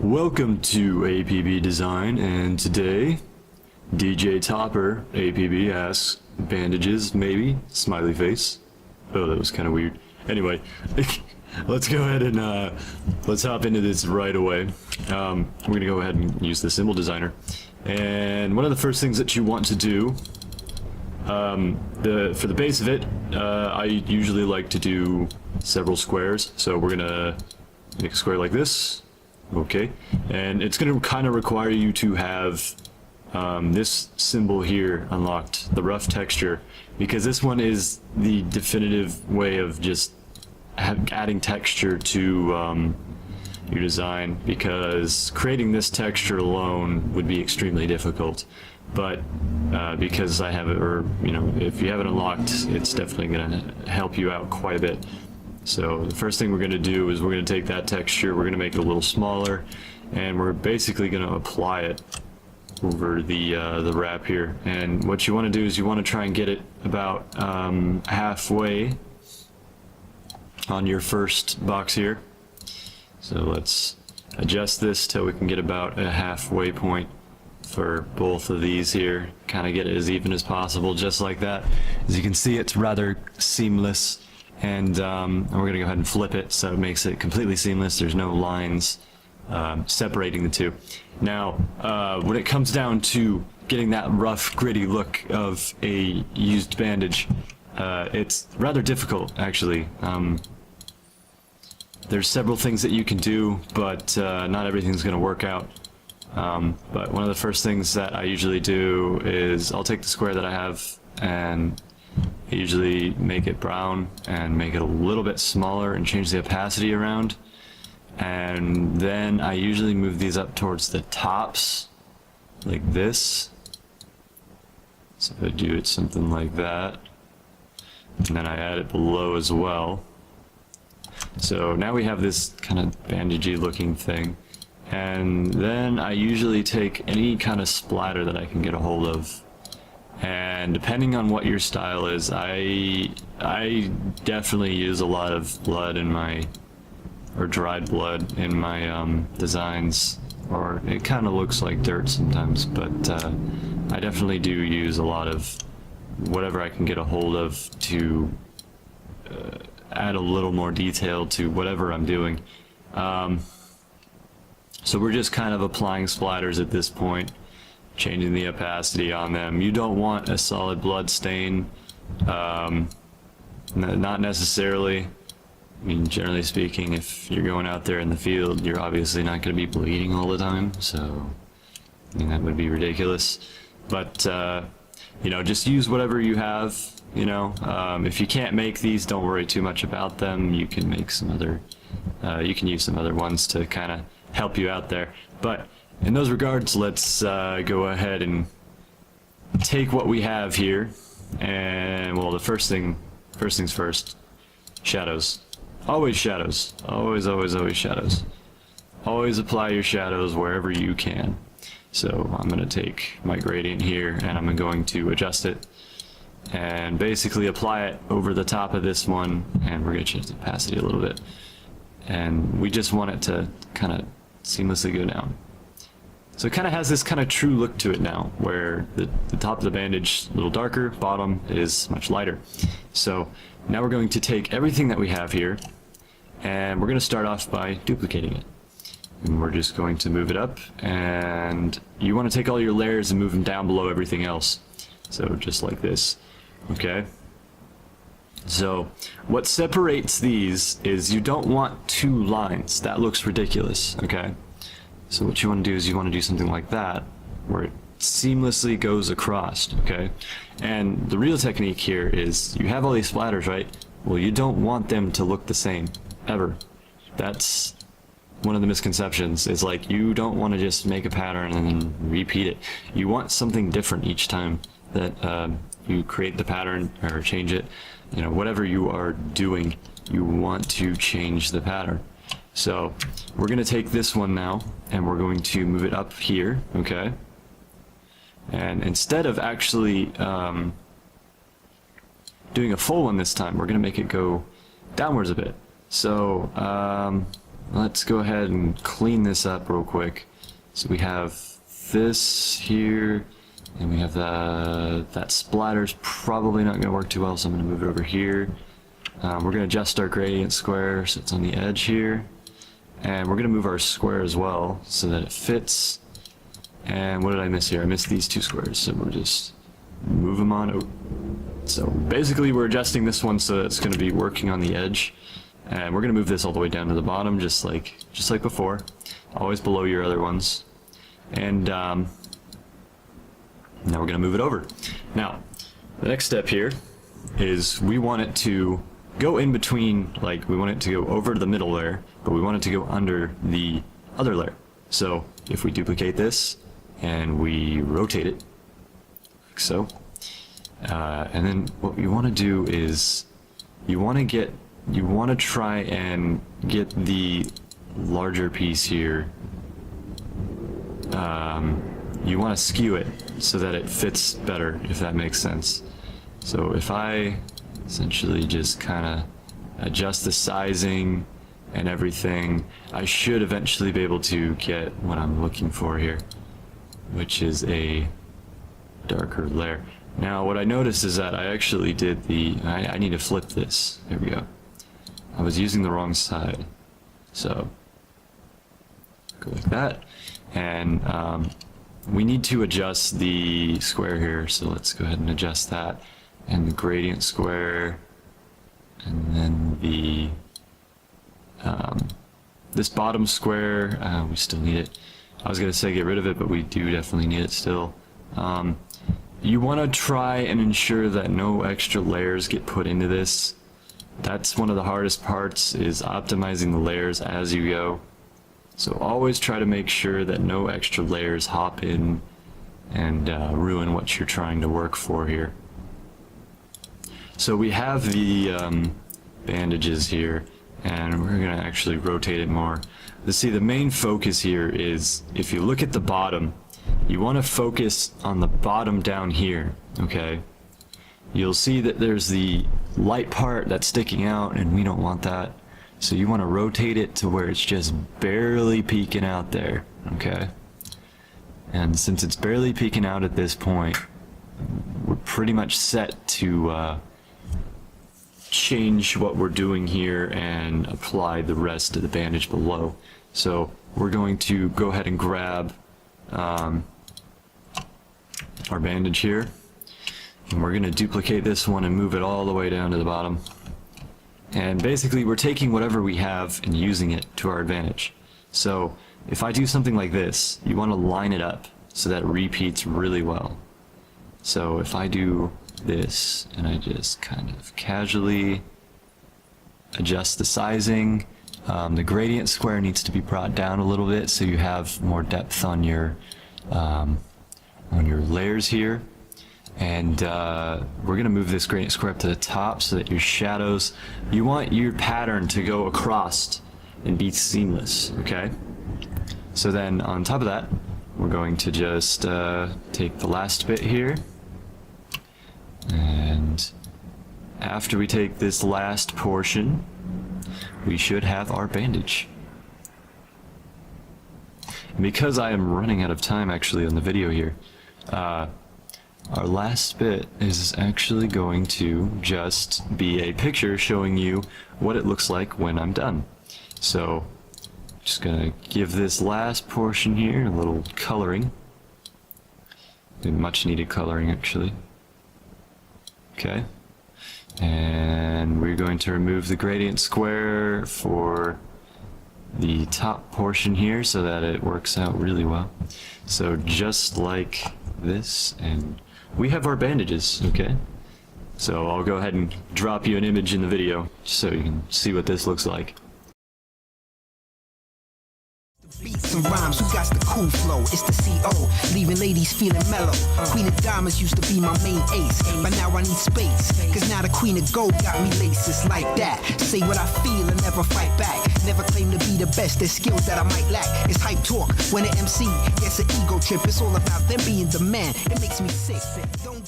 Welcome to APB Design, and today DJ Topper APB asks, bandages maybe? Smiley face. Oh, that was kind of weird. Anyway, let's go ahead and let's hop into this right away. We're gonna go ahead and use the symbol designer, and one of the first things that you want to do, for the base of it, I usually like to do several squares. So we're gonna make a square like this. Okay, and it's going to kind of require you to have this symbol here unlocked, the rough texture, because this one is the definitive way of just adding texture to your design, because creating this texture alone would be extremely difficult. But because I have it, or if you have it unlocked, it's definitely going to help you out quite a bit. So the first thing we're going to do is we're going to take that texture, we're going to make it a little smaller, and we're basically going to apply it over the wrap here. And what you want to do is you want to try and get it about halfway on your first box here. So let's adjust this till we can get about a halfway point for both of these here. Kind of get it as even as possible, just like that. As you can see, it's rather seamless. And we're going to go ahead and flip it so it makes it completely seamless. There's no lines separating the two. Now, when it comes down to getting that rough, gritty look of a used bandage, it's rather difficult, actually. There's several things that you can do, but not everything's going to work out. But one of the first things that I usually do is I'll take the square that I have and I usually make it brown and make it a little bit smaller and change the opacity around, and then I usually move these up towards the tops like this. So if I do it something like that, and then I add it below as well. So now we have this kind of bandagey looking thing, and then I usually take any kind of splatter that I can get a hold of. And depending on what your style is, I definitely use a lot of blood in my, or dried blood in my designs, or it kind of looks like dirt sometimes, but I definitely do use a lot of whatever I can get a hold of to add a little more detail to whatever I'm doing. So we're just kind of applying splatters at this point, changing the opacity on them. You don't want a solid blood stain, not necessarily. I mean, generally speaking, if you're going out there in the field, you're obviously not going to be bleeding all the time, so I mean, that would be ridiculous. But just use whatever you have. If you can't make these, don't worry too much about them. You can make some other, you can use some other ones to kind of help you out there. But in those regards, let's go ahead and take what we have here, and well, the first things first, shadows. Always shadows. Always, always, always shadows. Always apply your shadows wherever you can. So I'm going to take my gradient here, and I'm going to adjust it, and basically apply it over the top of this one, and we're going to change the opacity a little bit. And we just want it to kind of seamlessly go down. So it kind of has this kind of true look to it now, where the top of the bandage is a little darker, bottom is much lighter. So now we're going to take everything that we have here, and we're going to start off by duplicating it. And we're just going to move it up, and you want to take all your layers and move them down below everything else. So just like this, okay? So what separates these is you don't want two lines. That looks ridiculous, okay? So what you want to do is you want to do something like that, where it seamlessly goes across, okay? And the real technique here is you have all these splatters, right? Well, you don't want them to look the same, ever. That's one of the misconceptions, is like you don't want to just make a pattern and then repeat it. You want something different each time that you create the pattern or change it. Whatever you are doing, you want to change the pattern. So we're going to take this one now, and we're going to move it up here, okay? And instead of actually doing a full one this time, we're going to make it go downwards a bit. So let's go ahead and clean this up real quick. So we have this here, and we have that splatter's probably not going to work too well, so I'm going to move it over here. We're going to adjust our gradient square so it's on the edge here, and we're going to move our square as well so that it fits. And what did I miss here? I missed these two squares, so we'll just move them on over. So basically we're adjusting this one so that it's going to be working on the edge, and we're going to move this all the way down to the bottom just like before, always below your other ones. And now we're going to move it over. Now the next step here is we want it to go in between, like we want it to go over the middle layer, but we want it to go under the other layer. So if we duplicate this and we rotate it like so, and then what you want to do is you want to try and get the larger piece here. You want to skew it so that it fits better, if that makes sense. So if I essentially just kind of adjust the sizing and everything, I should eventually be able to get what I'm looking for here, which is a darker layer. Now what I noticed is that I actually did I need to flip this. There we go. I was using the wrong side. So go like that, and we need to adjust the square here, so let's go ahead and adjust that, and the gradient square, and then the this bottom square, we still need it. I was going to say get rid of it, but we do definitely need it still. You want to try and ensure that no extra layers get put into this. That's one of the hardest parts, is optimizing the layers as you go. So always try to make sure that no extra layers hop in and ruin what you're trying to work for here. So we have the bandages here, and we're going to actually rotate it more. See, the main focus here is, if you look at the bottom, you want to focus on the bottom down here, okay? You'll see that there's the light part that's sticking out, and we don't want that. So you want to rotate it to where it's just barely peeking out there, okay? And since it's barely peeking out at this point, we're pretty much set to change what we're doing here and apply the rest of the bandage below. So we're going to go ahead and grab our bandage here, and we're going to duplicate this one and move it all the way down to the bottom. And basically we're taking whatever we have and using it to our advantage. So if I do something like this, you want to line it up so that it repeats really well. So if I do this and I just kind of casually adjust the sizing, the gradient square needs to be brought down a little bit so you have more depth on your layers here. And we're going to move this gradient square up to the top so that your shadows, you want your pattern to go across and be seamless, okay? So then on top of that, we're going to just take the last bit here, and after we take this last portion, we should have our bandage. And because I am running out of time actually on the video here, our last bit is actually going to just be a picture showing you what it looks like when I'm done. So just gonna give this last portion here a little coloring, much needed coloring actually. Okay, and we're going to remove the gradient square for the top portion here so that it works out really well. So just like this, and we have our bandages, okay? So I'll go ahead and drop you an image in the video so you can see what this looks like. Beats and rhymes, who got the cool flow? It's the CO, leaving ladies feeling mellow. Queen of Diamonds used to be my main ace, but now I need space, cause now the Queen of Gold got me laces like that. Say what I feel and never fight back. Never claim to be the best, there's skills that I might lack. It's hype talk when an MC gets an ego trip. It's all about them being the man, it makes me sick. Don't